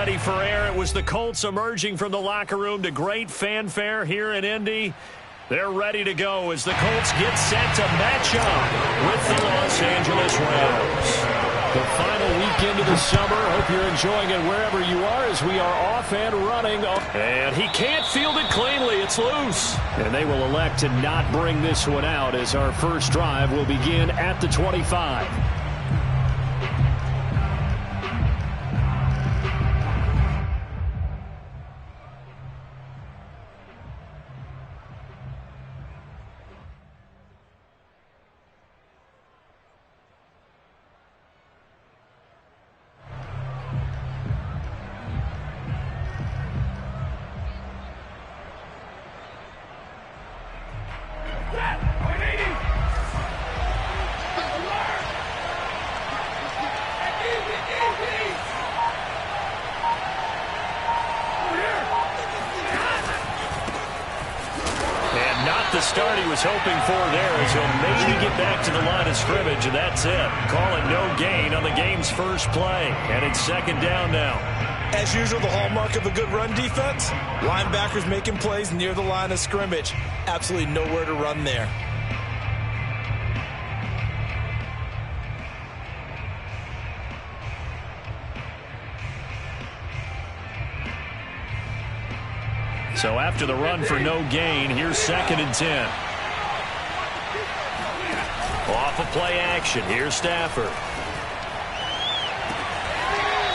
ready for air. It was the Colts emerging from the locker room to great fanfare here in Indy. They're ready to go as the Colts get set to match up with the Los Angeles Rams. The final weekend of the summer. Hope you're enjoying it wherever you are as we are off and running. And he can't field it cleanly. It's loose. And they will elect to not bring this one out as our first drive will begin at the 25. The start he was hoping for there as he'll maybe get back to the line of scrimmage, and that's it. Call it no gain on the game's first play, and it's second down now. As usual, the hallmark of a good run defense, linebackers making plays near the line of scrimmage. Absolutely nowhere to run there. So after the run for no gain, here's second and 10. Off of play action, here's Stafford.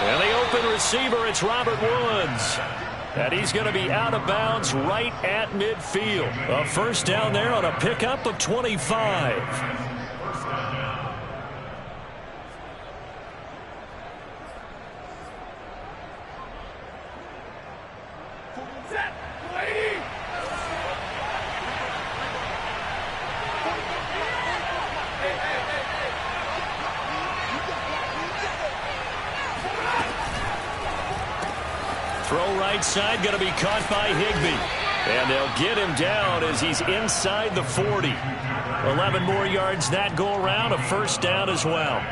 And the open receiver, it's Robert Woods. And he's going to be out of bounds right at midfield. A first down there on a pickup of 25. Throw right side, going to be caught by Higbee. And they'll get him down as he's inside the 40. 11 more yards that go around, a first down as well.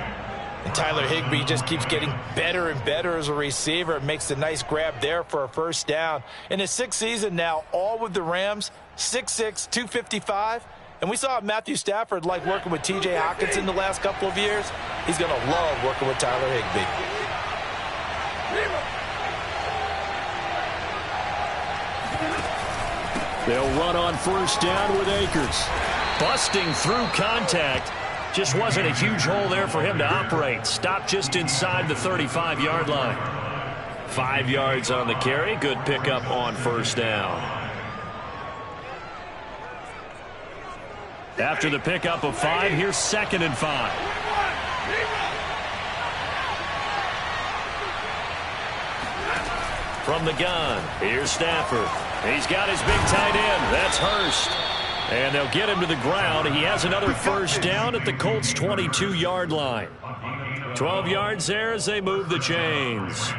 And Tyler Higbee just keeps getting better and better as a receiver. Makes a nice grab there for a first down. In his sixth season now, all with the Rams, 6'6", 255. And we saw Matthew Stafford like working with T.J. Hockenson the last couple of years. He's going to love working with Tyler Higbee. They'll run on first down with Akers. Busting through contact. Just wasn't a huge hole there for him to operate. Stopped just inside the 35-yard line. 5 yards on the carry. Good pickup on first down. After the pickup of 5, here's second and 5. From the gun, here's Stafford. He's got his big tight end. That's Hurst. And they'll get him to the ground. He has another first down at the Colts' 22-yard line. 12 yards there as they move the chains.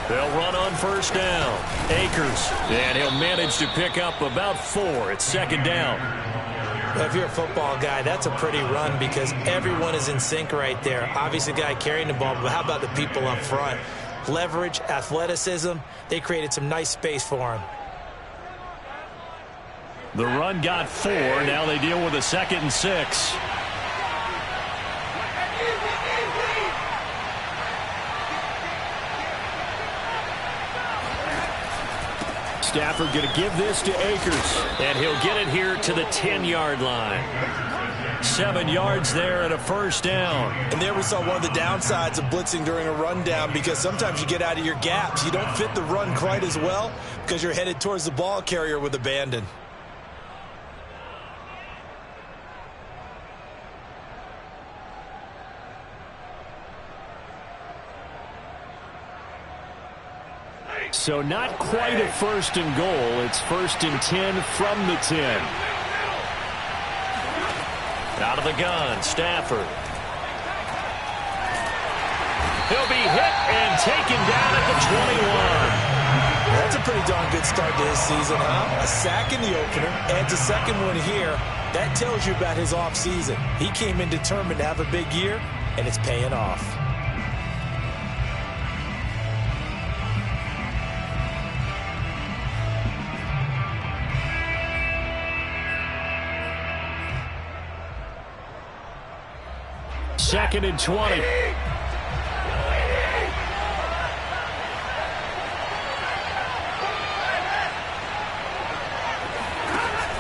They'll run on first down. Akers. And he'll manage to pick up about 4. It's second down. Well, if you're a football guy, that's a pretty run because everyone is in sync right there. Obviously, the guy carrying the ball, but how about the people up front? Leverage, athleticism. They created some nice space for him. The run got 4. Now they deal with a 2nd and 6. Stafford going to give this to Akers. And he'll get it here to the 10-yard line. 7 yards there and a first down. And there we saw one of the downsides of blitzing during a rundown because sometimes you get out of your gaps. You don't fit the run quite as well because you're headed towards the ball carrier with abandon. So not quite a first and goal. It's first and 10 from the 10. Out of the gun, Stafford. He'll be hit and taken down at the 21. That's a pretty darn good start to his season, huh? A sack in the opener, adds a second one here. That tells you about his offseason. He came in determined to have a big year, and it's paying off. Second and 20.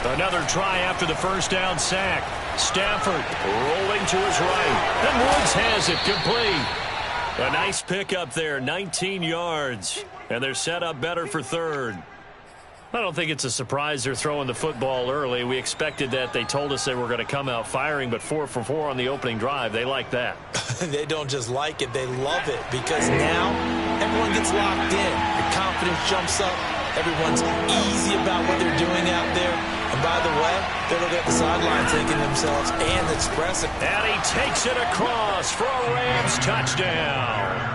Another try after the first down sack. Stafford rolling to his right. And Woods has it complete. A nice pickup there, 19 yards. And they're set up better for third. I don't think it's a surprise they're throwing the football early. We expected that. They told us they were going to come out firing, but 4 for 4 on the opening drive. They like that. They don't just like it, they love it, because now everyone gets locked in. The confidence jumps up. Everyone's easy about what they're doing out there. And by the way, they're looking at the sideline thinking themselves and expressing. And he takes it across for a Rams touchdown.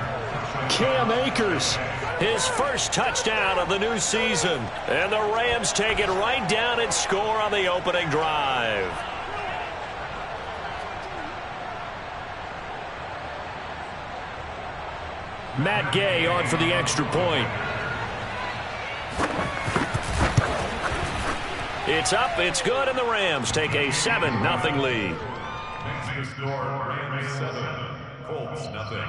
Cam Akers, his first touchdown of the new season. And the Rams take it right down and score on the opening drive. Matt Gay on for the extra point. It's up, it's good, and the Rams take a 7-0 lead. Next score, Rams 7, Colts nothing.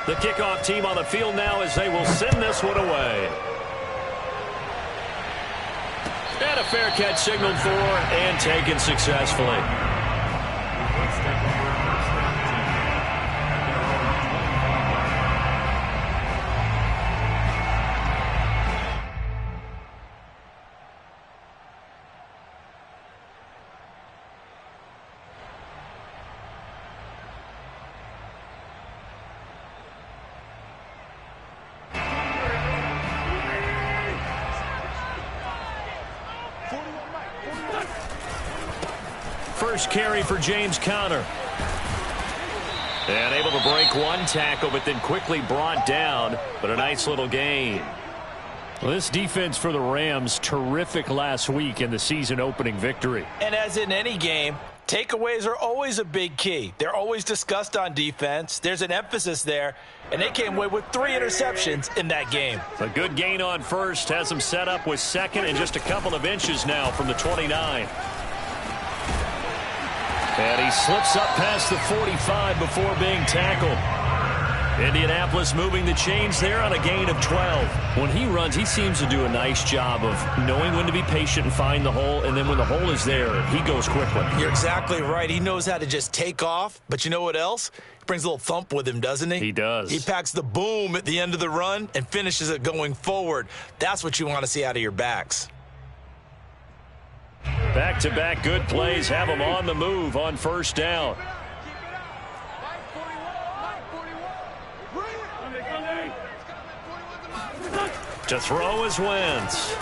The kickoff team on the field now as they will send this one away. And a fair catch signaled for and taken successfully. First carry for James Conner. And able to break one tackle, but then quickly brought down. But a nice little gain. Well, this defense for the Rams, terrific last week in the season opening victory. And as in any game, takeaways are always a big key. They're always discussed on defense. There's an emphasis there, and they came away with 3 interceptions in that game. A good gain on first has them set up with second and just a couple of inches now from the 29. And he slips up past the 45 before being tackled. Indianapolis moving the chains there on a gain of 12. When he runs, he seems to do a nice job of knowing when to be patient and find the hole, and then when the hole is there, he goes quickly. You're exactly right. He knows how to just take off, but you know what else? He brings a little thump with him, doesn't he? He does. He packs the boom at the end of the run and finishes it going forward. That's what you want to see out of your backs. Back-to-back good plays have them on the move on first down. To throw is Wentz.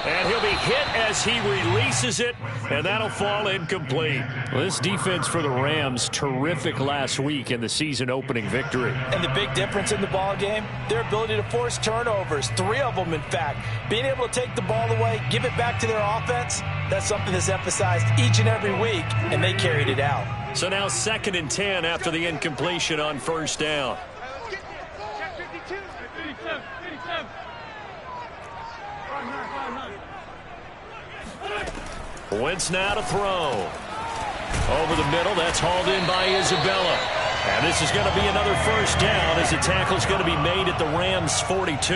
And he'll be hit as he releases it, and that'll fall incomplete. Well, this defense for the Rams, terrific last week in the season opening victory. And the big difference in the ball game, their ability to force turnovers, 3 of them in fact. Being able to take the ball away, give it back to their offense, that's something that's emphasized each and every week, and they carried it out. So now 2nd and 10 after the incompletion on first down. Wentz now to throw. Over the middle, that's hauled in by Isabella. And this is going to be another first down as the tackle's going to be made at the Rams' 42.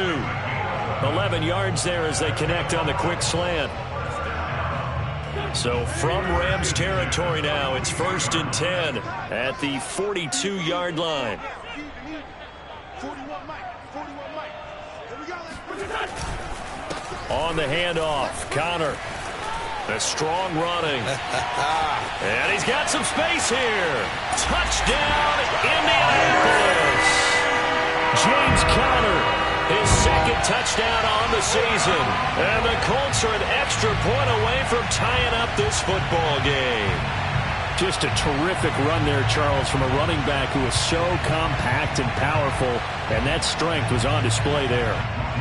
11 yards there as they connect on the quick slant. So from Rams territory now, it's 1st and 10 at the 42-yard line. On the handoff, Connor. A strong running. And he's got some space here. Touchdown, Indianapolis. James Conner, his second touchdown on the season. And the Colts are an extra point away from tying up this football game. Just a terrific run there, Charles, from a running back who is so compact and powerful, and that strength was on display there.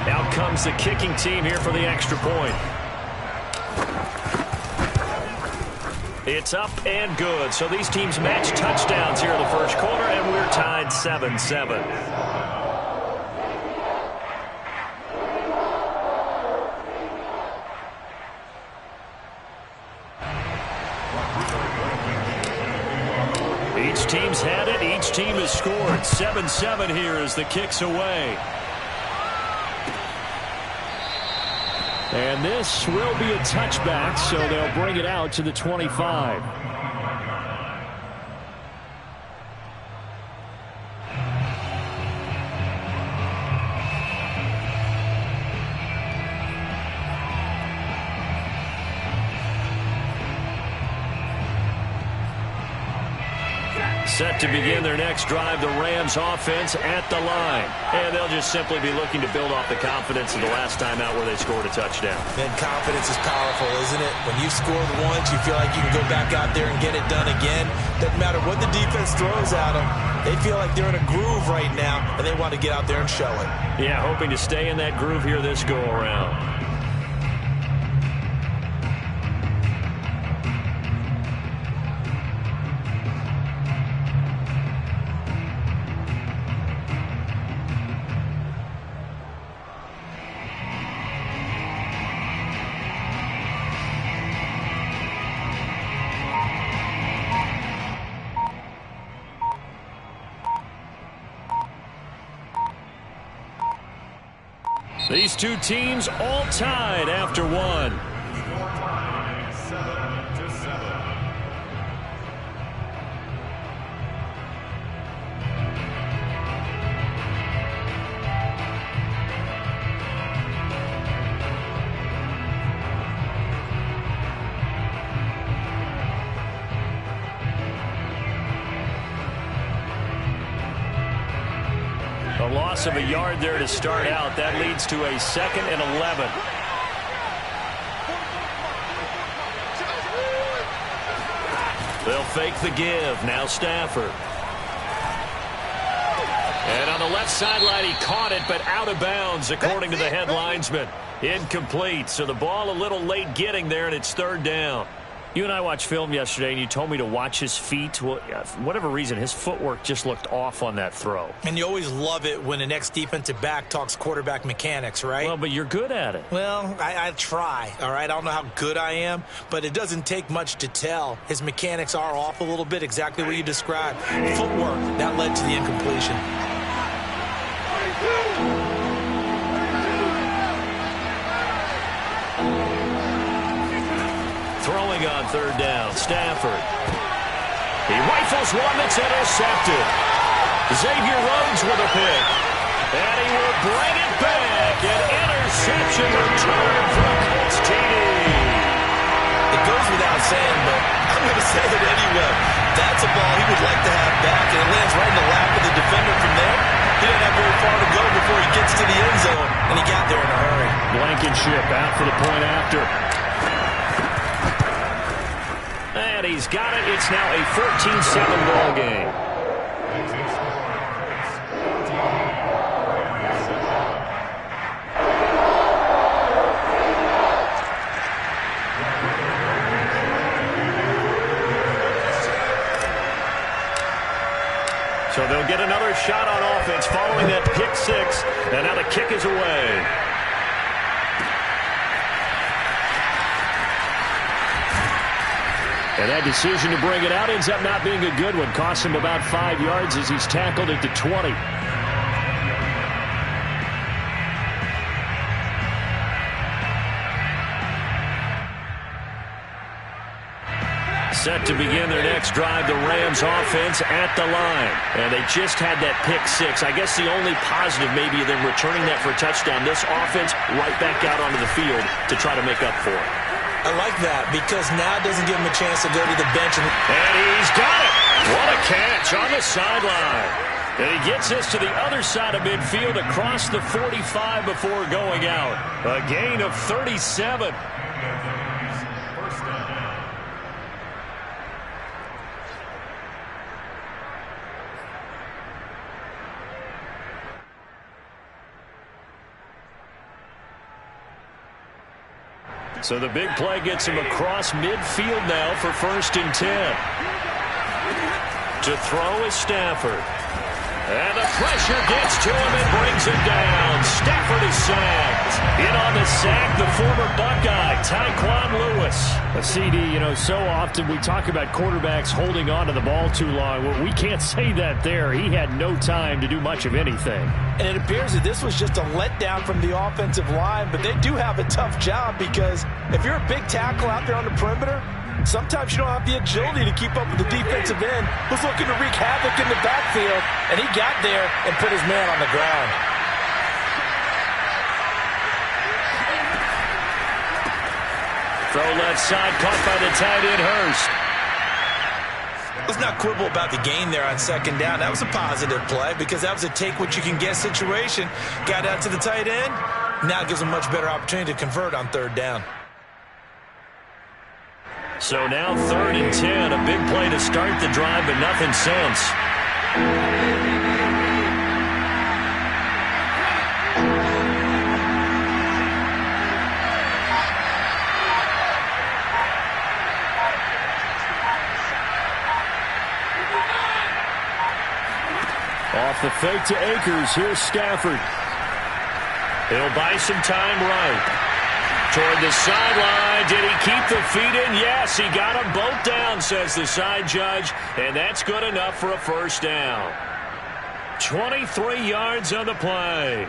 Out comes the kicking team here for the extra point. It's up and good. So these teams match touchdowns here in the first quarter, and we're tied 7-7. Each team's had it. Each team has scored. 7-7 here as the kick's away. And this will be a touchback, so they'll bring it out to the 25. Set to begin their next drive, the Rams offense at the line. And they'll just simply be looking to build off the confidence of the last time out where they scored a touchdown. And confidence is powerful, isn't it? When you scored once, you feel like you can go back out there and get it done again. Doesn't matter what the defense throws at them. They feel like they're in a groove right now, and they want to get out there and show it. Yeah, hoping to stay in that groove here this go-around. These two teams all tied after one. Score time, 7-7. A loss of a yard there to start out. That leads to a 2nd and 11. They'll fake the give. Now Stafford. And on the left sideline, he caught it, but out of bounds, according to the head linesman. Incomplete. So the ball a little late getting there, and it's 3rd down. You and I watched film yesterday, and you told me to watch his feet. Well, for whatever reason, his footwork just looked off on that throw. And you always love it when the next defensive back talks quarterback mechanics, right? Well, but you're good at it. Well, I try, all right? I don't know how good I am, but it doesn't take much to tell. His mechanics are off a little bit, exactly what you described. Footwork, that led to the incompletion. Throwing on 3rd down, Stafford. He rifles one that's intercepted. Xavier Rhodes with a pick. And he will bring it back. An interception return from Colts TD. It goes without saying, but I'm going to say it anyway. That's a ball he would like to have back, and it lands right in the lap of the defender from there. He didn't have very far to go before he gets to the end zone, and he got there in a hurry. Blankenship out for the point after. And he's got it. It's now a 14-7 ball game. So they'll get another shot on offense following that pick six. And now the kick is away. And that decision to bring it out ends up not being a good one. Cost him about 5 yards as he's tackled at the 20. Set to begin their next drive, the Rams offense at the line. And they just had that pick six. I guess the only positive maybe of them returning that for a touchdown. This offense right back out onto the field to try to make up for it. I like that because now it doesn't give him a chance to go to the bench. And he's got it. What a catch on the sideline. And he gets us to the other side of midfield across the 45 before going out. A gain of 37. So the big play gets him across midfield now for 1st and 10. To throw is Stafford. And the pressure gets to him and brings him down. Stafford is sacked. In on the sack, the former Buckeye, Tyquan Lewis. A CD, so often we talk about quarterbacks holding on to the ball too long. Well, we can't say that there. He had no time to do much of anything. And it appears that this was just a letdown from the offensive line, but they do have a tough job because if you're a big tackle out there on the perimeter, sometimes you don't have the agility to keep up with the defensive end who's looking to wreak havoc in the backfield, and he got there and put his man on the ground. Throw left side, caught by the tight end, Hurst. Let's not quibble about the gain there on 2nd down. That was a positive play because that was a take-what-you-can-get situation. Got out to the tight end. Now it gives him a much better opportunity to convert on 3rd down. So now 3rd and 10, a big play to start the drive, but nothing since. Off the fake to Akers, here's Stafford. He'll buy some time right. Toward the sideline. Did he keep the feet in? Yes, he got them both down, says the side judge. And that's good enough for a 1st down. 23 yards on the play.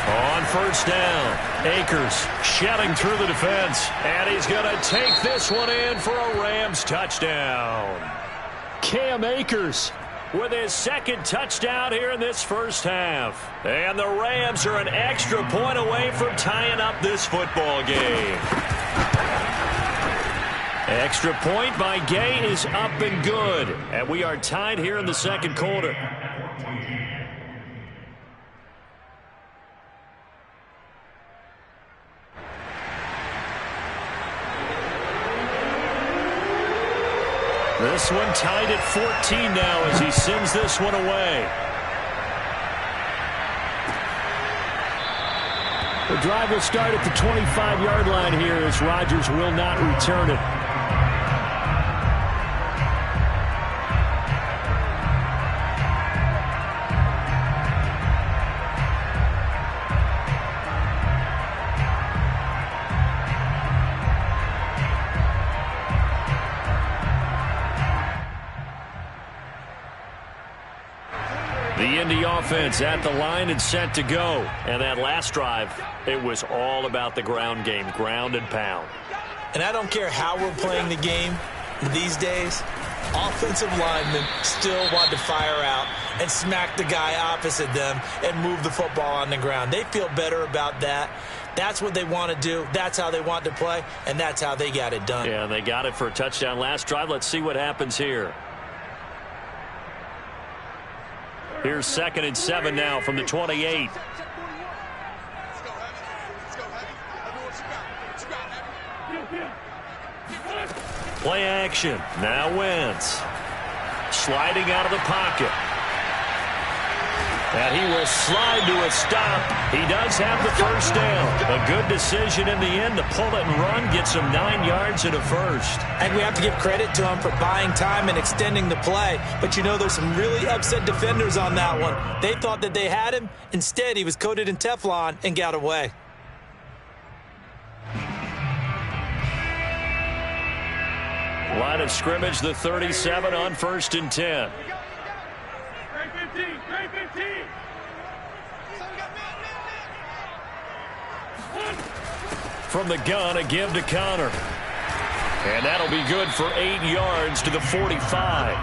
On 1st down, Akers shelling through the defense, and he's going to take this one in for a Rams touchdown. Cam Akers with his 2nd touchdown here in this 1st half. And the Rams are an extra point away from tying up this football game. Extra point by Gay is up and good, and we are tied here in the 2nd quarter. This one tied at 14 now as he sends this one away. The drive will start at the 25-yard line here as Rodgers will not return it. The Indy offense at the line and set to go. And that last drive, it was all about the ground game, ground and pound. And I don't care how we're playing the game these days, offensive linemen still want to fire out and smack the guy opposite them and move the football on the ground. They feel better about that. That's what they want to do. That's how they want to play, and that's how they got it done. Yeah, and they got it for a touchdown last drive. Let's see what happens here. Here's 2nd and 7 now from the 28. Play action. Now Wentz. Sliding out of the pocket. And he will slide to a stop. He does have the 1st down. A good decision in the end to pull it and run. Gets him 9 yards and a 1st. And we have to give credit to him for buying time and extending the play. But there's some really upset defenders on that one. They thought that they had him. Instead, he was coated in Teflon and got away. Line of scrimmage, the 37 on 1st and 10. From the gun, a give to Connor. And that'll be good for 8 yards to the 45.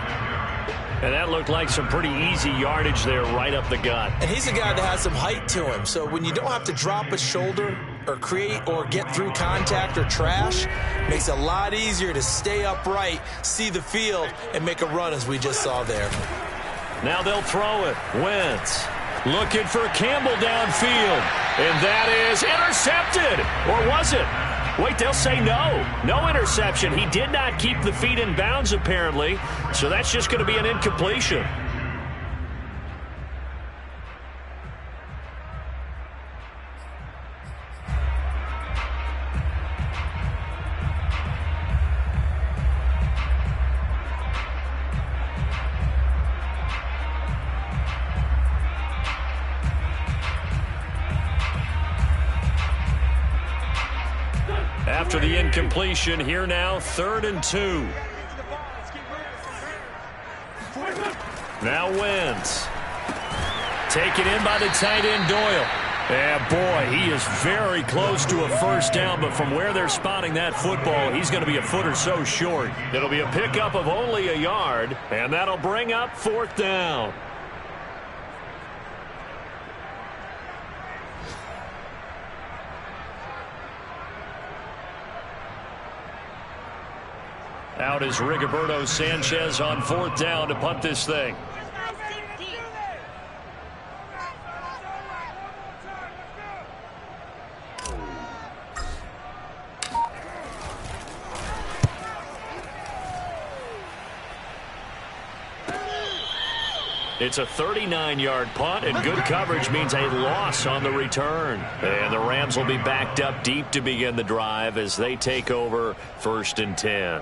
And that looked like some pretty easy yardage there right up the gut. And he's a guy that has some height to him. So when you don't have to drop a shoulder or create or get through contact or trash, makes it a lot easier to stay upright, see the field, and make a run as we just saw there. Now they'll throw it. Wentz looking for Campbell downfield. And that is intercepted. Or was it? Wait, they'll say no. No interception. He did not keep the feet in bounds, apparently. So that's just going to be an incompletion. After the incompletion, here now, 3rd and 2. Now Wentz. Taken in by the tight end, Doyle. And boy, he is very close to a first down, but from where they're spotting that football, he's going to be a foot or so short. It'll be a pickup of only a yard, and that'll bring up 4th down. Out is Rigoberto Sanchez on 4th down to punt this thing. It's a 39-yard punt, and good coverage means a loss on the return. And the Rams will be backed up deep to begin the drive as they take over 1st and 10.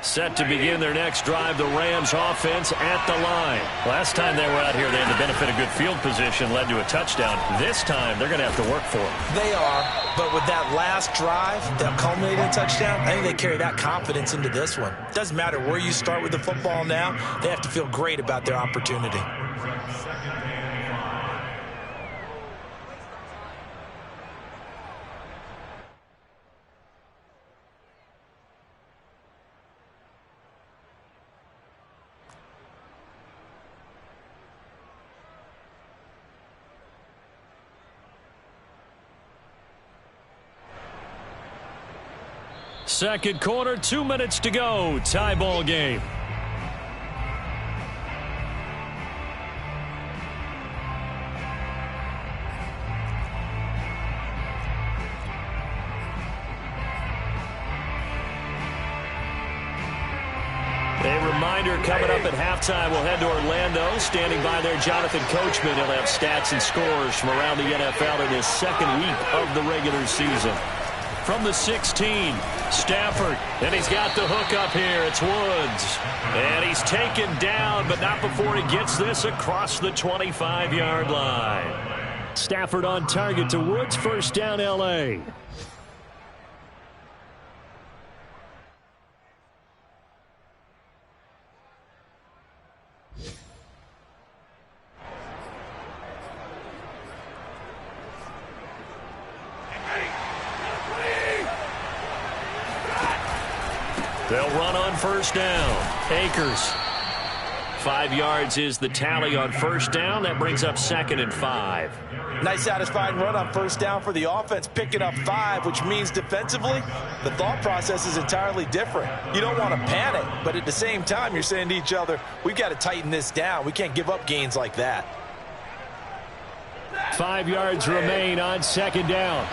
Set to begin their next drive, the Rams offense at the line. Last time they were out here, they had the benefit of good field position, led to a touchdown. This time, they're going to have to work for it. They are, but with that last drive that culminated in a touchdown, I think they carry that confidence into this one. It doesn't matter where you start with the football now. They have to feel great about their opportunity. Second quarter, 2 minutes to go. Tie ball game. A reminder coming up at halftime. We'll head to Orlando. Standing by there, Jonathan Coachman. He'll have stats and scores from around the NFL in his second week of the regular season. From the 16, Stafford, and he's got the hook up here. It's Woods, and he's taken down, but not before he gets this across the 25-yard line. Stafford on target to Woods, first down, L.A. They'll run on first down. Akers. 5 yards is the tally on first down. That brings up 2nd and 5. Nice satisfying run on first down for the offense, picking up 5, which means defensively, the thought process is entirely different. You don't want to panic, but at the same time, you're saying to each other, we've got to tighten this down. We can't give up gains like that. 5 yards remain on second down.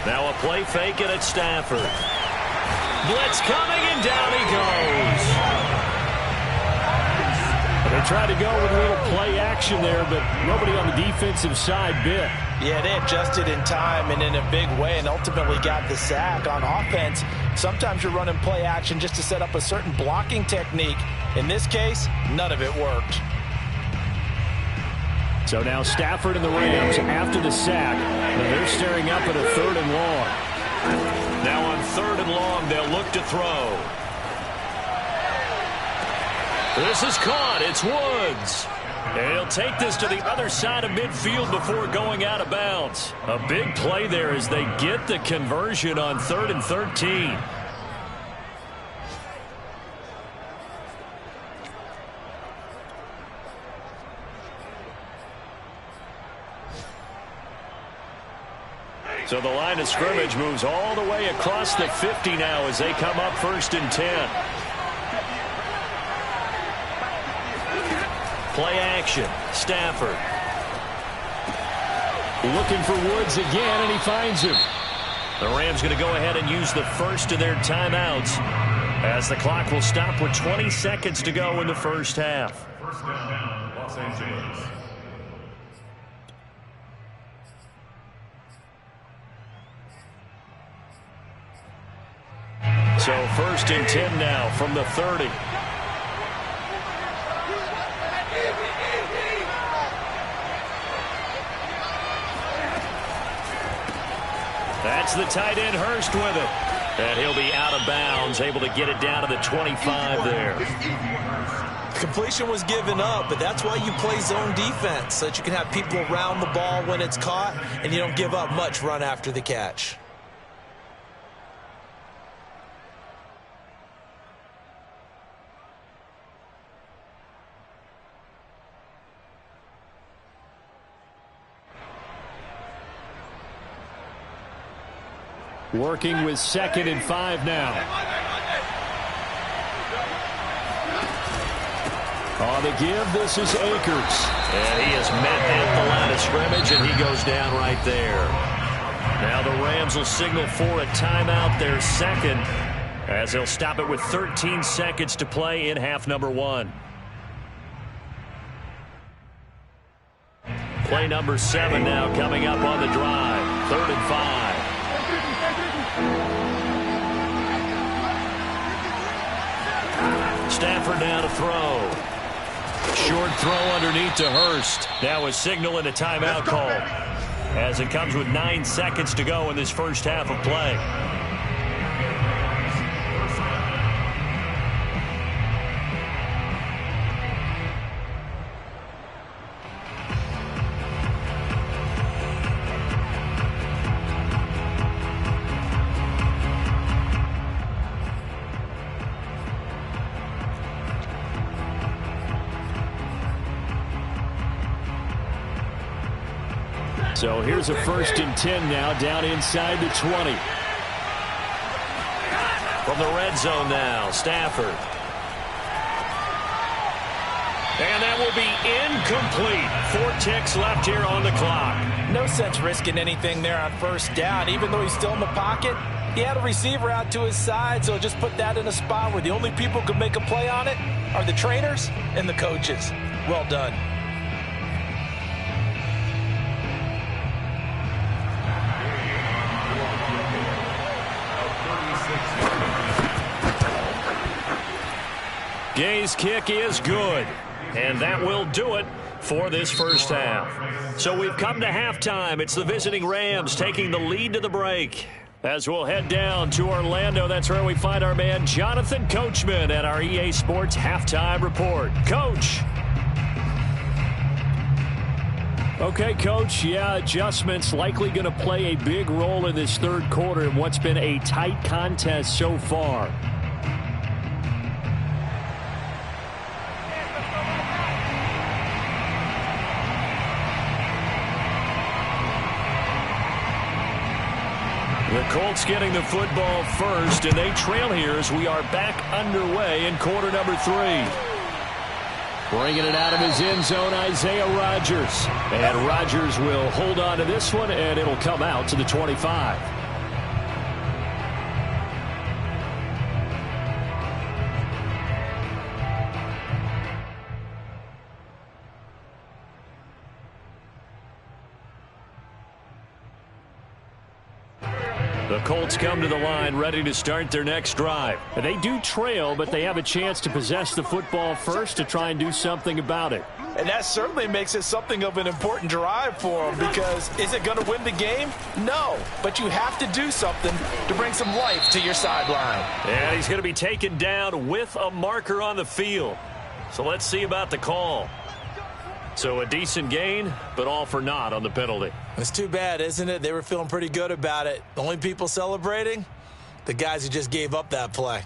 Now a play fake it at Stafford. Blitz coming, and down he goes. They tried to go with a little play action there, but nobody on the defensive side bit. Yeah, they adjusted in time and in a big way and ultimately got the sack. On offense, sometimes you're running play action just to set up a certain blocking technique. In this case, none of it worked. So now Stafford and the Rams after the sack. And they're staring up at a 3rd and long. Now on 3rd and long, they'll look to throw. This is caught. It's Woods. And he'll take this to the other side of midfield before going out of bounds. A big play there as they get the conversion on 3rd and 13. So the line of scrimmage moves all the way across the 50 now as they come up 1st and 10. Play action. Stafford. Looking for Woods again, and he finds him. The Rams going to go ahead and use the first of their timeouts as the clock will stop with 20 seconds to go in the first half. First down, Los Angeles. So 1st and 10 now from the 30. That's the tight end Hurst with it. And he'll be out of bounds, able to get it down to the 25 there. Completion was given up, but that's why you play zone defense, so that you can have people around the ball when it's caught, and you don't give up much run after the catch. Working with 2nd and 5 now. On the give, this is Akers. And he is met at the line of scrimmage, and he goes down right there. Now the Rams will signal for a timeout, their 2nd, as they'll stop it with 13 seconds to play in half number 1. Play number 7 now coming up on the drive. 3rd and 5. Stafford now to throw. Short throw underneath to Hurst. Now a signal and a timeout call as it comes with 9 seconds to go in this first half of play. So here's a 1st and 10 now, down inside the 20. From the red zone now, Stafford. And that will be incomplete. 4 ticks left here on the clock. No sense risking anything there on 1st down. Even though he's still in the pocket, he had a receiver out to his side, so just put that in a spot where the only people who can make a play on it are the trainers and the coaches. Well done. Gay's kick is good, and that will do it for this first half. So we've come to halftime. It's the visiting Rams taking the lead to the break. As we'll head down to Orlando, that's where we find our man Jonathan Coachman at our EA Sports Halftime Report. Coach. Okay, Coach, yeah, adjustments likely going to play a big role in this 3rd quarter in what's been a tight contest so far. The Colts getting the football first, and they trail here as we are back underway in quarter number 3. Bringing it out of his end zone, Isaiah Rodgers. And Rodgers will hold on to this one, and it'll come out to the 25. The Colts come to the line ready to start their next drive. And they do trail, but they have a chance to possess the football first to try and do something about it. And that certainly makes it something of an important drive for them, because is it going to win the game? No, but you have to do something to bring some life to your sideline. And he's going to be taken down with a marker on the field. So let's see about the call. So a decent gain, but all for naught on the penalty. It's too bad, isn't it? They were feeling pretty good about it. The only people celebrating? The guys who just gave up that play.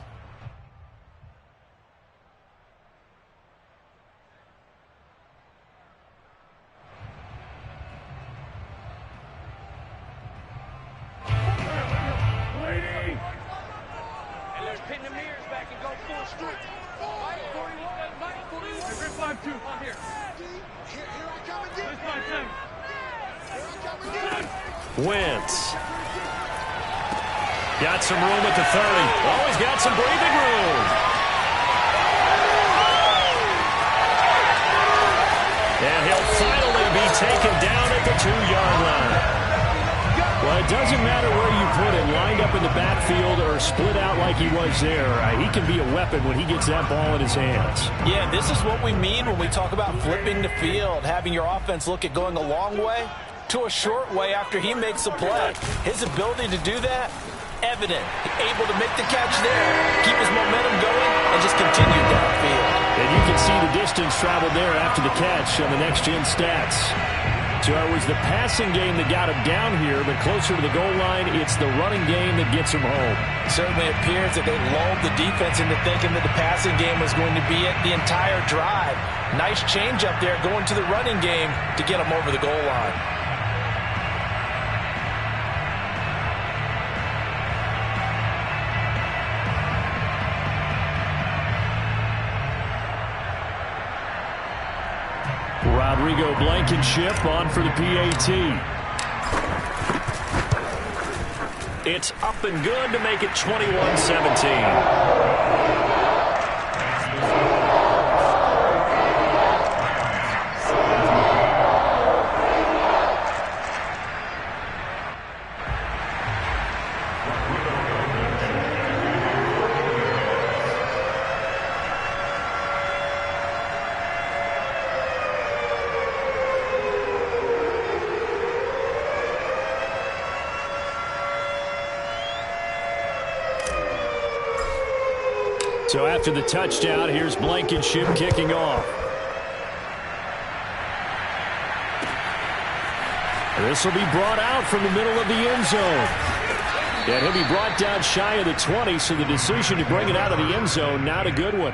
Wentz. Got some room at the 30. Oh, he's got some breathing room. And he'll finally be taken down at the 2-yard line. Well, it doesn't matter where you put him, lined up in the backfield or split out like he was there. He can be a weapon when he gets that ball in his hands. Yeah, this is what we mean when we talk about flipping the field, having your offense look at going a long way to a short way after he makes a play. His ability to do that, evident. Able to make the catch there, keep his momentum going, and just continue downfield. And you can see the distance traveled there after the catch on the next-gen stats. So it was the passing game that got him down here, but closer to the goal line, it's the running game that gets him home. It certainly appears that they lulled the defense into thinking that the passing game was going to be it the entire drive. Nice change up there going to the running game to get him over the goal line. Rodrigo Blankenship on for the PAT. It's up and good to make it 21-17. So after the touchdown, here's Blankenship kicking off. This will be brought out from the middle of the end zone. And he'll be brought down shy of the 20, so the decision to bring it out of the end zone, not a good one.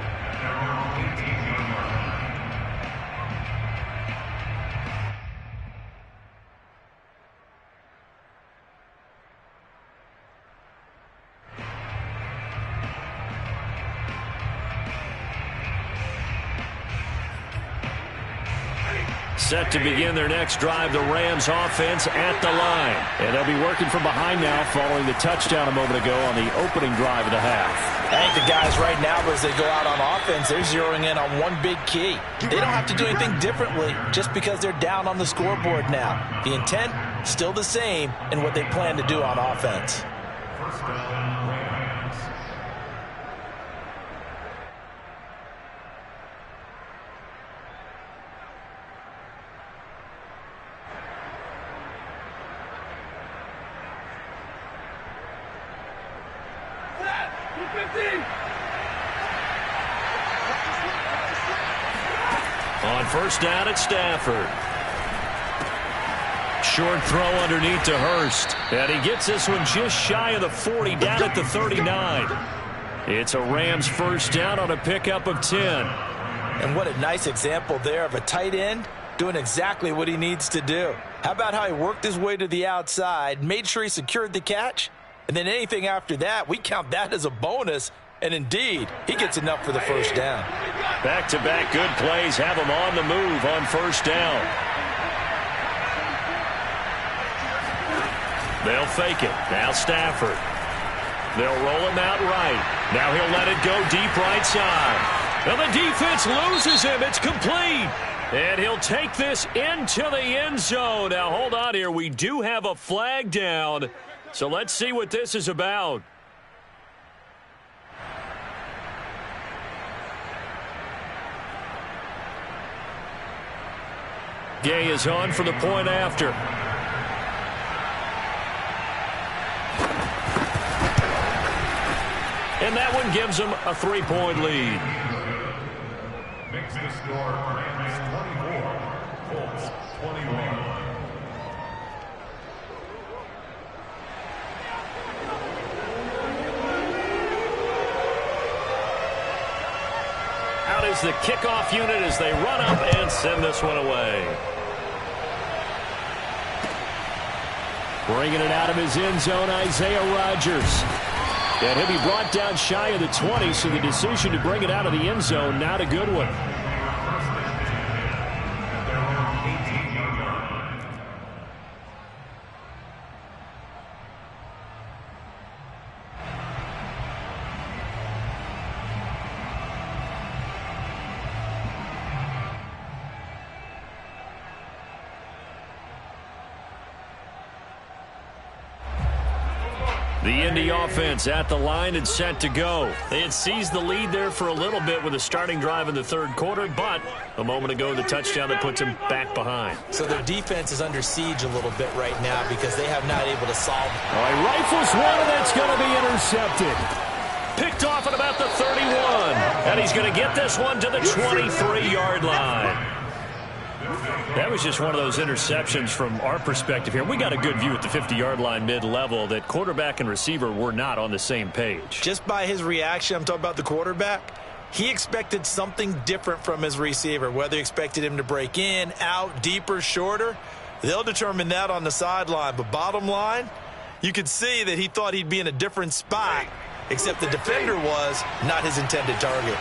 Set to begin their next drive, the Rams offense at the line. And they'll be working from behind now following the touchdown a moment ago on the opening drive of the half. I think the guys right now, as they go out on offense, they're zeroing in on one big key. They don't have to do anything differently just because they're down on the scoreboard now. The intent, still the same in what they plan to do on offense. First down, Rams. On first down at Stafford. Short throw underneath to Hurst. And he gets this one just shy of the 40, down at the 39. It's a Rams first down on a pickup of 10. And what a nice example there of a tight end doing exactly what he needs to do. How about how he worked his way to the outside, made sure he secured the catch, and then anything after that, we count that as a bonus. And indeed, he gets enough for the first down. Back-to-back good plays have him on the move on first down. They'll fake it. Now Stafford. They'll roll him out right. Now he'll let it go deep right side. And the defense loses him. It's complete. And he'll take this into the end zone. Now hold on here. We do have a flag down. So let's see what this is about. Gay is on for the point after. And that one gives them a 3-point lead. Makes the score Rams 24, Colts 21. Out is the kickoff unit as they run up and send this one away. Bringing it out of his end zone, Isaiah Rodgers. And he'll be brought down shy of the 20, so the decision to bring it out of the end zone, not a good one. The Indy offense at the line and set to go. They had seized the lead there for a little bit with a starting drive in the third quarter, but a moment ago the touchdown that puts them back behind. So their defense is under siege a little bit right now because they have not able to solve. Oh, he rifles one, and that's going to be intercepted. Picked off at about the 31, and he's going to get this one to the 23-yard line. That was just one of those interceptions from our perspective here. We got a good view at the 50-yard line mid-level that quarterback and receiver were not on the same page. Just by his reaction, I'm talking about the quarterback, he expected something different from his receiver, whether he expected him to break in, out, deeper, shorter. They'll determine that on the sideline. But bottom line, you could see that he thought he'd be in a different spot, except the defender was not his intended target.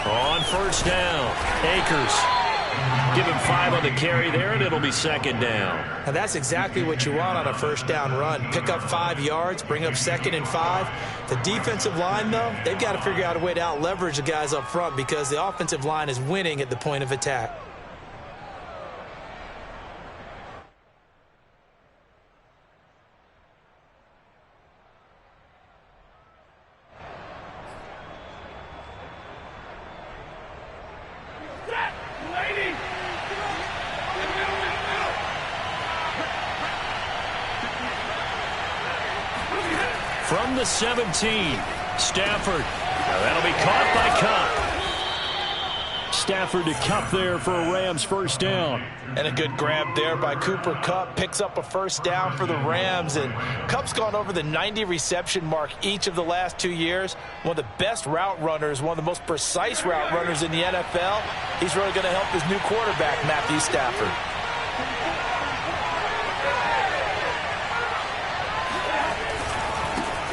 On first down, Akers. Give him 5 on the carry there, and it'll be second down. And that's exactly what you want on a first down run. Pick up 5 yards, bring up 2nd and 5. The defensive line, though, they've got to figure out a way to out-leverage the guys up front because the offensive line is winning at the point of attack. From the 17, Stafford. Now that'll be caught by Kupp. Stafford to Kupp there for a Rams first down. And a good grab there by Cooper Kupp. Picks up a first down for the Rams. And Kupp's gone over the 90 reception mark each of the last 2 years. One of the best route runners, one of the most precise route runners in the NFL. He's really going to help his new quarterback, Matthew Stafford.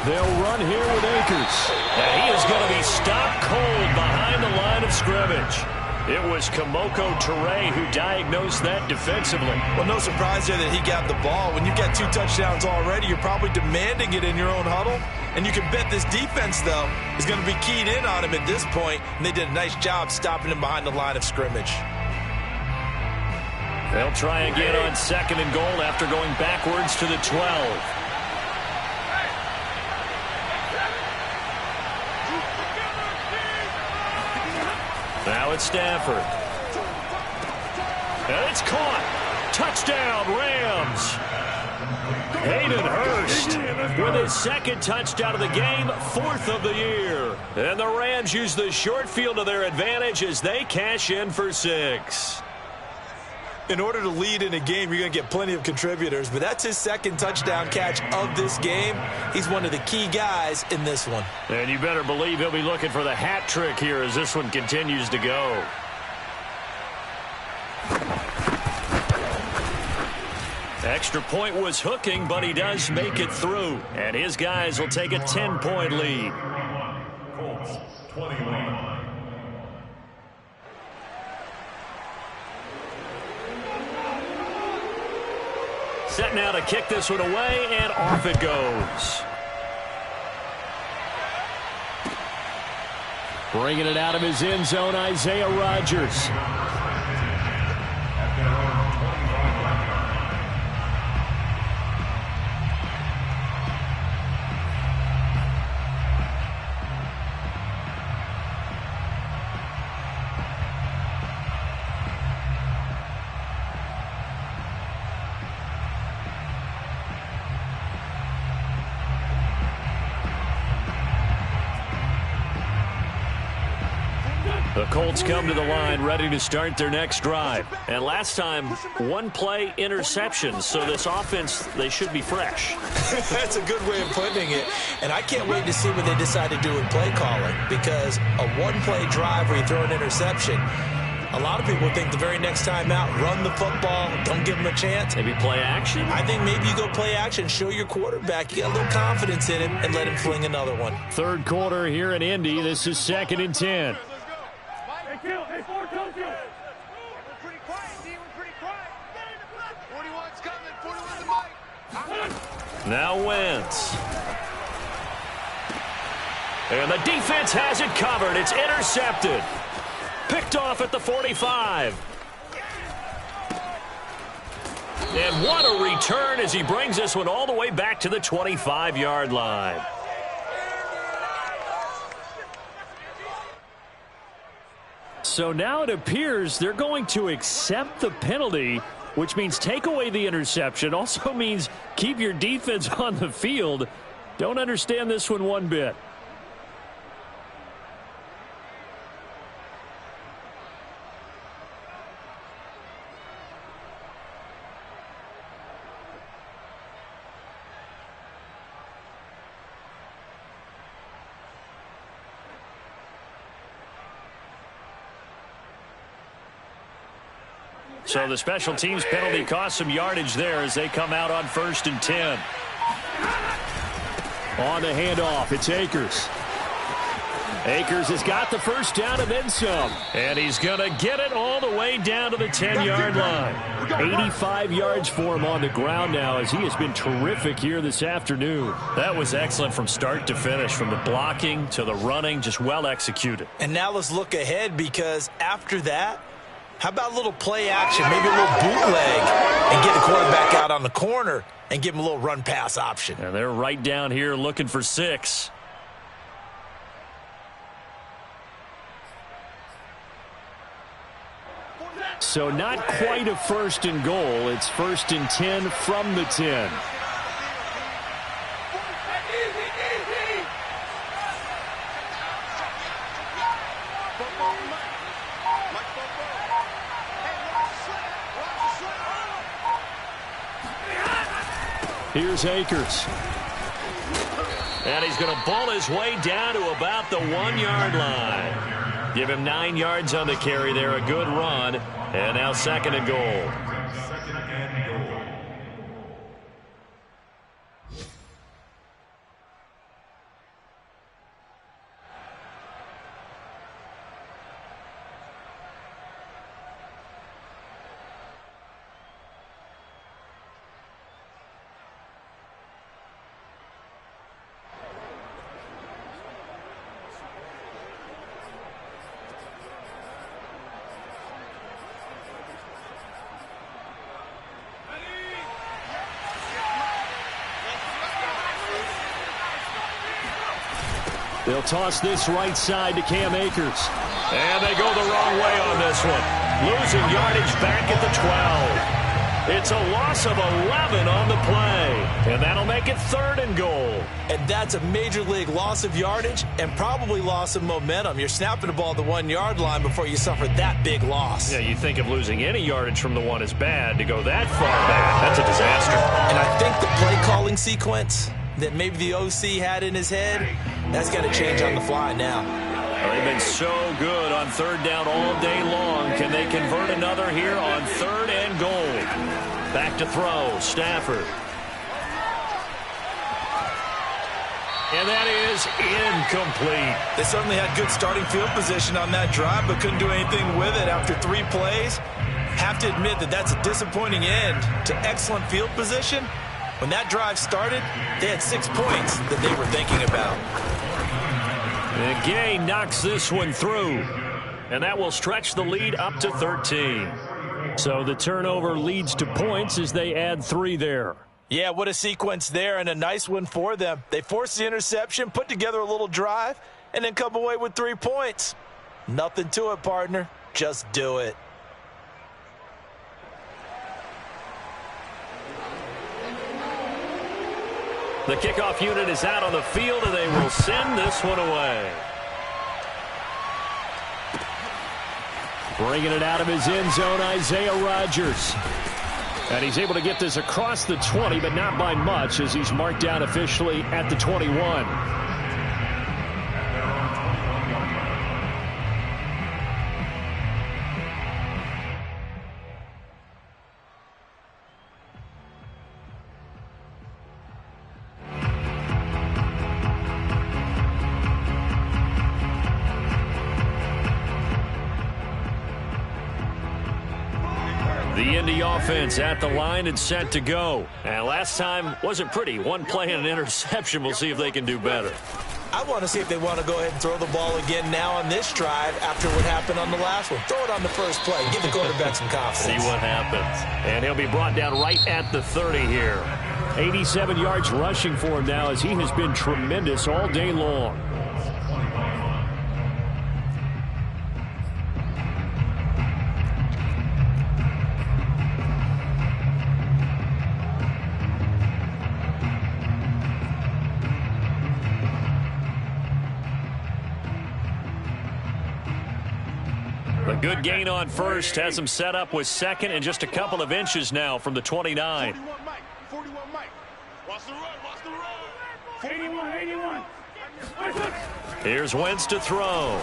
They'll run here with Akers. And he is going to be stopped cold behind the line of scrimmage. It was Kamoko Toure who diagnosed that defensively. Well, no surprise there that he got the ball. When you've got 2 touchdowns already, you're probably demanding it in your own huddle. And you can bet this defense, though, is going to be keyed in on him at this point. And they did a nice job stopping him behind the line of scrimmage. They'll try again on 2nd and goal after going backwards to the 12. Now it's Stafford. And it's caught. Touchdown, Rams. Hayden Hurst with his 2nd touchdown of the game, 4th of the year. And the Rams use the short field to their advantage as they cash in for 6. In order to lead in a game, you're going to get plenty of contributors, but that's his 2nd touchdown catch of this game. He's one of the key guys in this one. And you better believe he'll be looking for the hat trick here as this one continues to go. Extra point was hooking, but he does make it through. And his guys will take a 10-point lead. Colts 21. Set now to kick this one away, and off it goes. Bringing it out of his end zone, Isaiah Rodgers. The Colts come to the line ready to start their next drive. And last time, one-play interception. So this offense, they should be fresh. That's a good way of putting it. And I can't wait to see what they decide to do with play calling, because a one-play drive where you throw an interception, a lot of people think the very next time out, run the football, don't give them a chance. Maybe play action? I think maybe you go play action, show your quarterback you got a little confidence in him, and let him fling another one. Third quarter here in Indy. This is 2nd and 10. Now Wentz. And the defense has it covered. It's intercepted. Picked off at the 45. And what a return as he brings this one all the way back to the 25-yard line. So now it appears they're going to accept the penalty, which means take away the interception. Also means keep your defense on the field. Don't understand this one bit. So the special teams penalty cost some yardage there as they come out on 1st and 10. On the handoff, it's Akers. Akers has got the first down and then some. And he's going to get it all the way down to the 10-yard line. 85 yards for him on the ground now as he has been terrific here this afternoon. That was excellent from start to finish, from the blocking to the running, just well executed. And now let's look ahead, because after that, how about a little play action, maybe a little bootleg, and get the quarterback out on the corner and give him a little run-pass option. And they're right down here looking for 6. So not quite a 1st and goal. It's 1st and 10 from the 10. Here's Akers. And he's going to ball his way down to about the 1-yard line. Give him 9 yards on the carry there, a good run. And now 2nd and goal. They'll toss this right side to Cam Akers. And they go the wrong way on this one. Losing yardage back at the 12. It's a loss of 11 on the play. And that'll make it 3rd and goal. And that's a major league loss of yardage and probably loss of momentum. You're snapping the ball at the 1-yard line before you suffer that big loss. Yeah, you think of losing any yardage from the 1 is bad. To go that far back, that's a disaster. And I think the play calling sequence that maybe the OC had in his head, that's got to change on the fly now. Well, they've been so good on 3rd down all day long. Can they convert another here on 3rd and goal? Back to throw, Stafford. And that is incomplete. They certainly had good starting field position on that drive, but couldn't do anything with it after 3 plays. Have to admit that that's a disappointing end to excellent field position. When that drive started, they had 6 points that they were thinking about. And Gay knocks this one through. And that will stretch the lead up to 13. So the turnover leads to points as they add 3 there. Yeah, what a sequence there, and a nice one for them. They forced the interception, put together a little drive, and then come away with 3 points. Nothing to it, partner. Just do it. The kickoff unit is out on the field, and they will send this one away. Bringing it out of his end zone, Isaiah Rodgers. And he's able to get this across the 20, but not by much, as he's marked down officially at the 21. The Indy offense at the line and set to go. And last time wasn't pretty. One play and an interception. We'll see if they can do better. I want to see if they want to go ahead and throw the ball again now on this drive after what happened on the last one. Throw it on the first play. Give the quarterback some confidence. See what happens. And he'll be brought down right at the 30 here. 87 yards rushing for him now, as he has been tremendous all day long. A good gain on first has him set up with second and just a couple of inches now from the 29. 41 Mike. Watch the run, watch the run. 81. Here's Wentz to throw.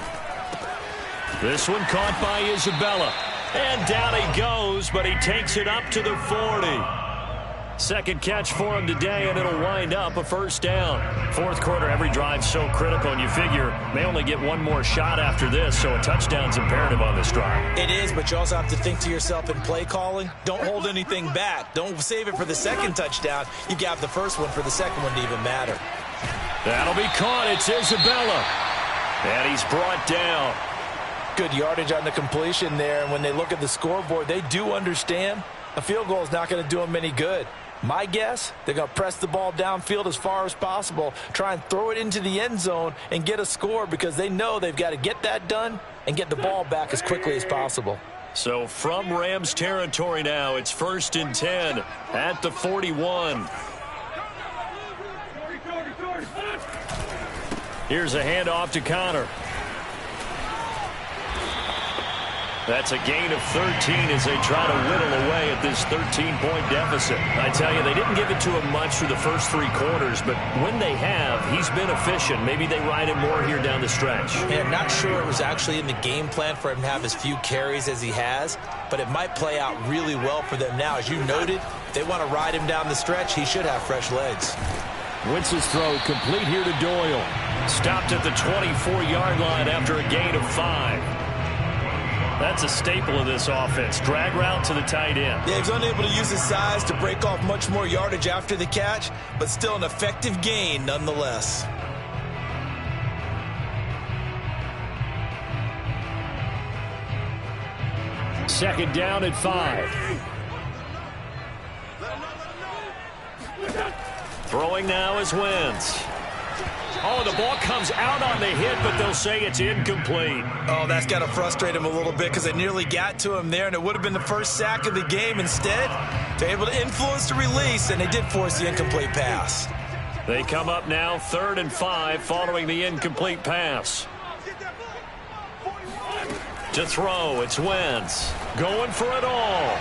This one caught by Isabella. And down he goes, but he takes it up to the 40. Second catch for him today, and it'll wind up a first down. Fourth quarter, every drive's so critical, and you figure they only get one more shot after this, so a touchdown's imperative on this drive. It is, but you also have to think to yourself in play calling, don't hold anything back. Don't save it for the second touchdown. You got the first one for the second one to even matter. That'll be caught. It's Isabella. And he's brought down. Good yardage on the completion there, and when they look at the scoreboard, they do understand a field goal is not going to do them any good. My guess, they're going to press the ball downfield as far as possible, try and throw it into the end zone and get a score, because they know they've got to get that done and get the ball back as quickly as possible. So from Rams territory now, it's 1st and 10 at the 41. Here's a handoff to Connor. That's a gain of 13 as they try to whittle away at this 13-point deficit. I tell you, they didn't give it to him much through the first 3 quarters, but when they have, he's been efficient. Maybe they ride him more here down the stretch. Yeah, I'm not sure it was actually in the game plan for him to have as few carries as he has, but it might play out really well for them now. As you noted, if they want to ride him down the stretch, he should have fresh legs. Wentz's throw complete here to Doyle. Stopped at the 24-yard line after a gain of 5. That's a staple of this offense. Drag route to the tight end. Yeah, he was unable to use his size to break off much more yardage after the catch, but still an effective gain nonetheless. Second down at 5. Throwing now is Wentz. Oh, the ball comes out on the hit, but they'll say it's incomplete. Oh, that's got to frustrate him a little bit, because they nearly got to him there, and it would have been the first sack of the game. Instead, they're able to influence the release, and they did force the incomplete pass. They come up now 3rd and 5 following the incomplete pass. To throw, it's Wentz. Going for it all.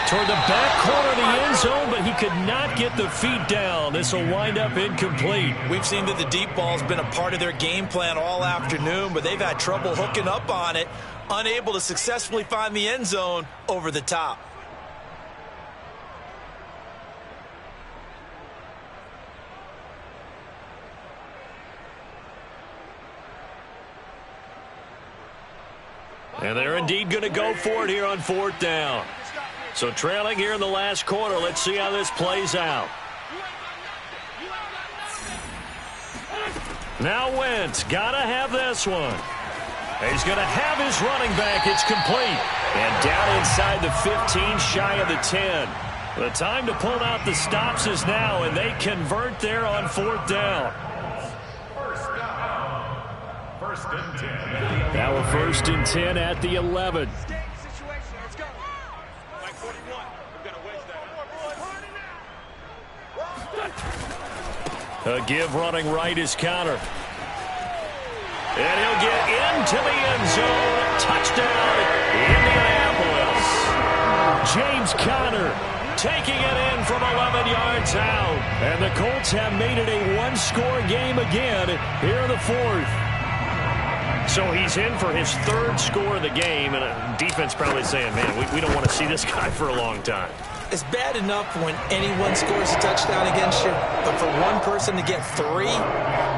Toward the back corner of the end zone, but he could not get the feet down. This will wind up incomplete. We've seen that the deep ball's been a part of their game plan all afternoon, but they've had trouble hooking up on it, unable to successfully find the end zone over the top. And they're indeed going to go for it here on 4th down. So trailing here in the last quarter. Let's see how this plays out. Now Wentz, gotta have this one. He's going to have his running back. It's complete. And down inside the 15, shy of the 10. The time to pull out the stops is now, and they convert there on 4th down. First and 10. Now a 1st and 10 at the 11. A give running right is Connor. And he'll get into the end zone. Touchdown, Indianapolis. James Conner taking it in from 11 yards out. And the Colts have made it a one-score game again here in the fourth. So he's in for his third score of the game, and defense probably saying, man, we don't want to see this guy for a long time. It's bad enough when anyone scores a touchdown against you, but for one person to get three,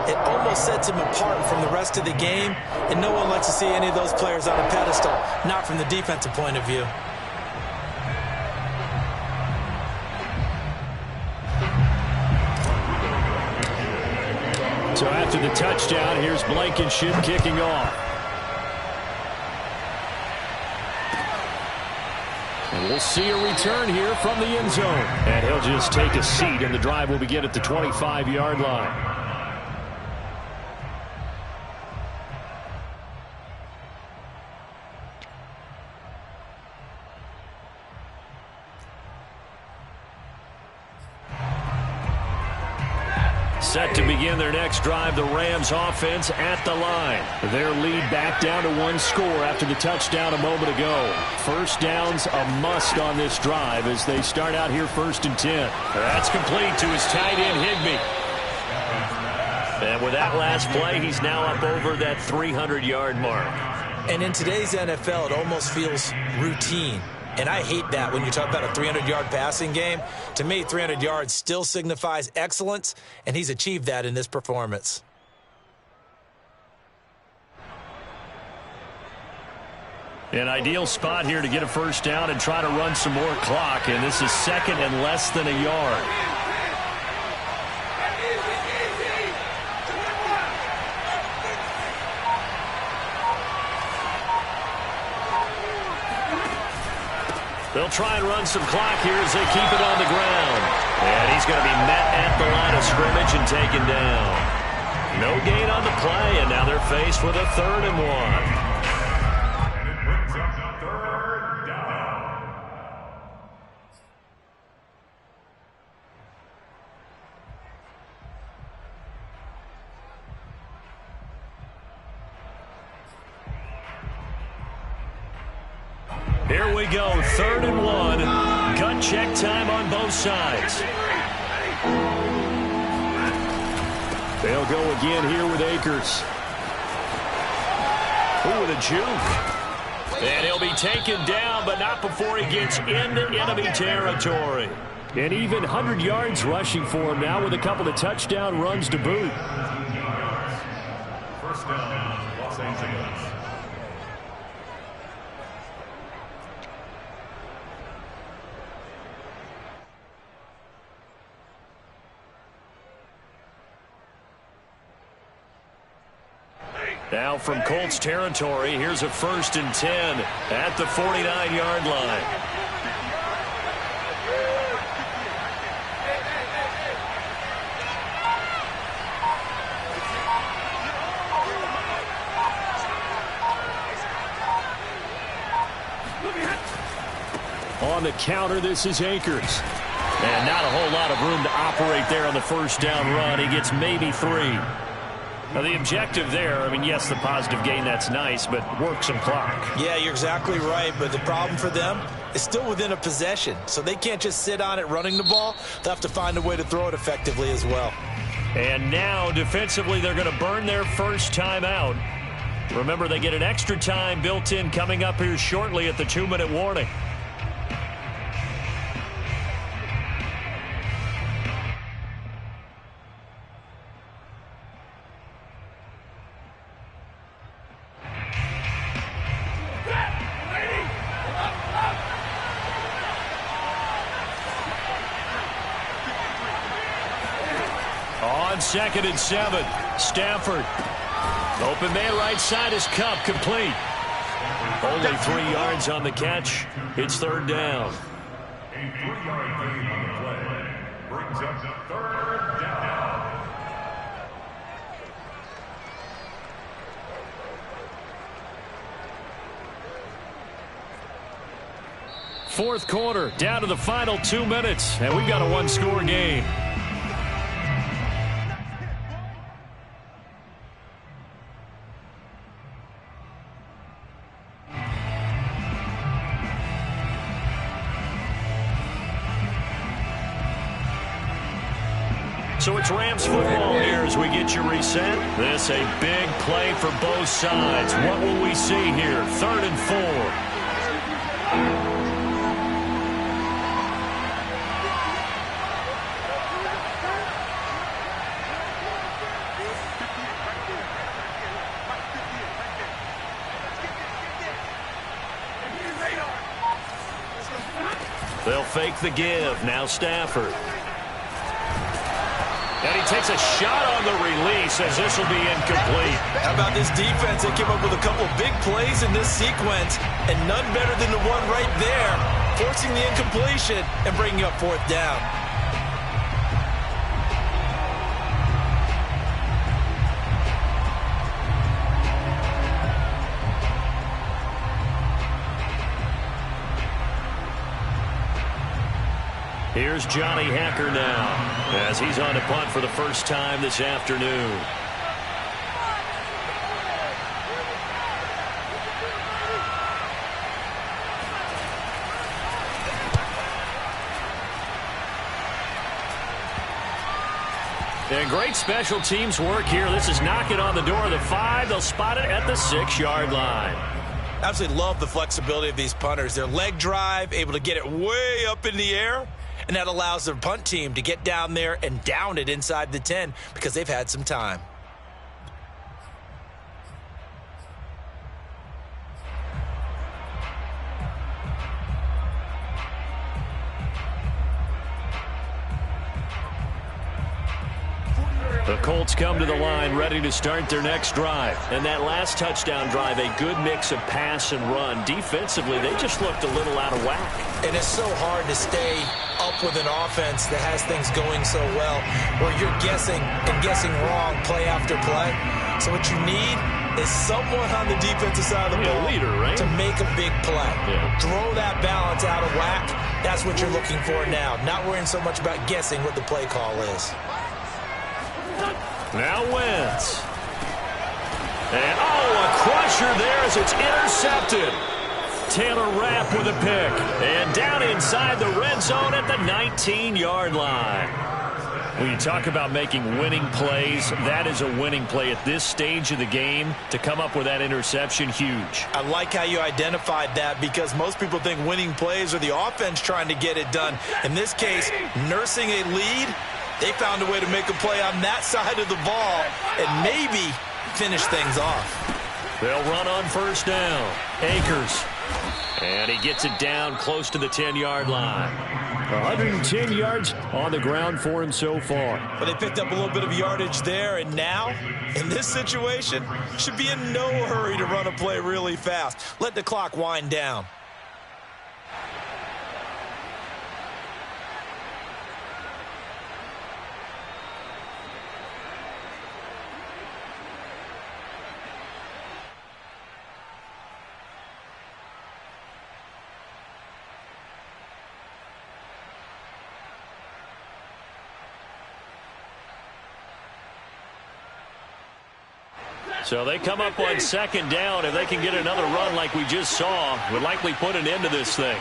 it almost sets him apart from the rest of the game, and no one likes to see any of those players on a pedestal, not from the defensive point of view. So after the touchdown, here's Blankenship kicking off. And we'll see a return here from the end zone. And he'll just take a seat, and the drive will begin at the 25-yard line. Set to begin their next drive, the Rams offense at the line. Their lead back down to one score after the touchdown a moment ago. First down's a must on this drive as they start out here 1st and 10. That's complete to his tight end, Higbee. And with that last play, he's now up over that 300-yard mark. And in today's NFL, it almost feels routine. And I hate that when you talk about a 300-yard passing game. To me, 300 yards still signifies excellence, and he's achieved that in this performance. An ideal spot here to get a first down and try to run some more clock, and this is second and less than a yard. They'll try and run some clock here as they keep it on the ground. And he's going to be met at the line of scrimmage and taken down. No gain on the play, and now they're faced with a 3rd and 1. Here we go, 3rd and 1. Gun check time on both sides. They'll go again here with Akers. Ooh, with a juke. And he'll be taken down, but not before he gets into enemy territory. And even 100 yards rushing for him now with a couple of touchdown runs to boot. First down, Los Angeles. Now from Colts territory, here's a 1st and 10 at the 49-yard line. On the counter, this is Akers. And not a whole lot of room to operate there on the first down run. He gets maybe 3. Now, the objective there, I mean, yes, the positive gain, that's nice, but work some clock. Yeah, you're exactly right, but the problem for them is still within a possession, so they can't just sit on it running the ball. They'll have to find a way to throw it effectively as well. And now, defensively, they're going to burn their first time out. Remember, they get an extra time built in coming up here shortly at the 2-minute warning. On 2nd and 7, Stafford. Open man right side is Cup, complete. Only 3 yards on the catch. It's 3rd down. A 3-yard gain on the play brings up the 3rd down. Fourth quarter, down to the final 2 minutes, and we've got a one-score game. So it's Rams football here as we get you reset. This a big play for both sides. What will we see here? 3rd and 4. They'll fake the give. Now Stafford. And he takes a shot on the release as this will be incomplete. How about this defense? They came up with a couple of big plays in this sequence, and none better than the one right there, forcing the incompletion and bringing up 4th down. Here's Johnny Hacker now as he's on to punt for the first time this afternoon. And great special teams work here. This is knocking on the door of the 5. They'll spot it at the 6-yard line. Absolutely love the flexibility of these punters. Their leg drive, able to get it way up in the air, and that allows their punt team to get down there and down it inside the 10 because they've had some time. The Colts come to the line ready to start their next drive. And that last touchdown drive, a good mix of pass and run. Defensively, they just looked a little out of whack. And it's so hard to stay up with an offense that has things going so well, where you're guessing and guessing wrong play after play. So what you need is someone on the defensive side of the ball leader, right? to make a big play. Yeah. Throw that balance out of whack. That's what you're looking for now. Not worrying so much about guessing what the play call is. Now Wentz. And, a crusher there as it's intercepted. Taylor Rapp with a pick. And down inside the red zone at the 19-yard line. When you talk about making winning plays, that is a winning play at this stage of the game. To come up with that interception, huge. I like how you identified that because most people think winning plays are the offense trying to get it done. In this case, nursing a lead, they found a way to make a play on that side of the ball and maybe finish things off. They'll run on 1st down. Akers. And he gets it down close to the 10-yard line. 110 yards on the ground for him so far. But they picked up a little bit of yardage there, and now, in this situation, should be in no hurry to run a play really fast. Let the clock wind down. So they come up on 2nd down. If they can get another run like we just saw, would likely put an end to this thing.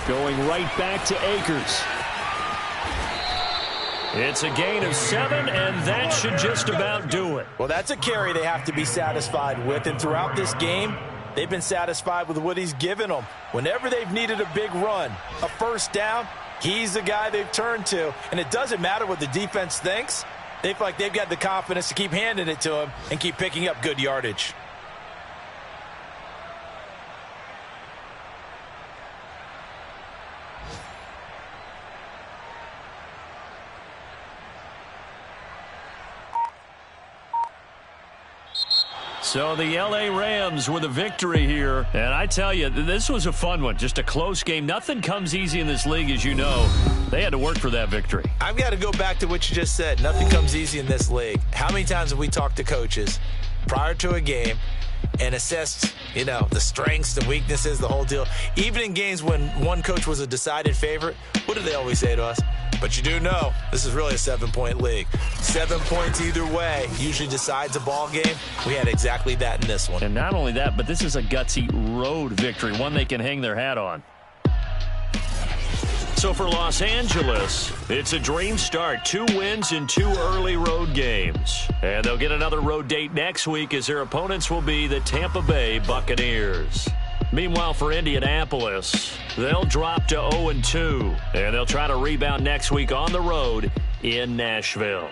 Going right back to Akers. It's a gain of 7, and that should just about do it. Well, that's a carry they have to be satisfied with, and throughout this game, they've been satisfied with what he's given them. Whenever they've needed a big run, a 1st down, he's the guy they've turned to. And it doesn't matter what the defense thinks. They feel like they've got the confidence to keep handing it to him and keep picking up good yardage. So the L.A. Rams with a victory here. And I tell you, this was a fun one. Just a close game. Nothing comes easy in this league, as you know. They had to work for that victory. I've got to go back to what you just said. Nothing comes easy in this league. How many times have we talked to coaches prior to a game and assessed, the strengths, the weaknesses, the whole deal? Even in games when one coach was a decided favorite, what do they always say to us? But you do know this is really a 7-point league. 7 points either way usually decides a ball game. We had exactly that in this one. And not only that, but this is a gutsy road victory, one they can hang their hat on. So for Los Angeles, it's a dream start. 2 wins in 2 early road games. And they'll get another road date next week as their opponents will be the Tampa Bay Buccaneers. Meanwhile, for Indianapolis, they'll drop to 0-2. And they'll try to rebound next week on the road in Nashville.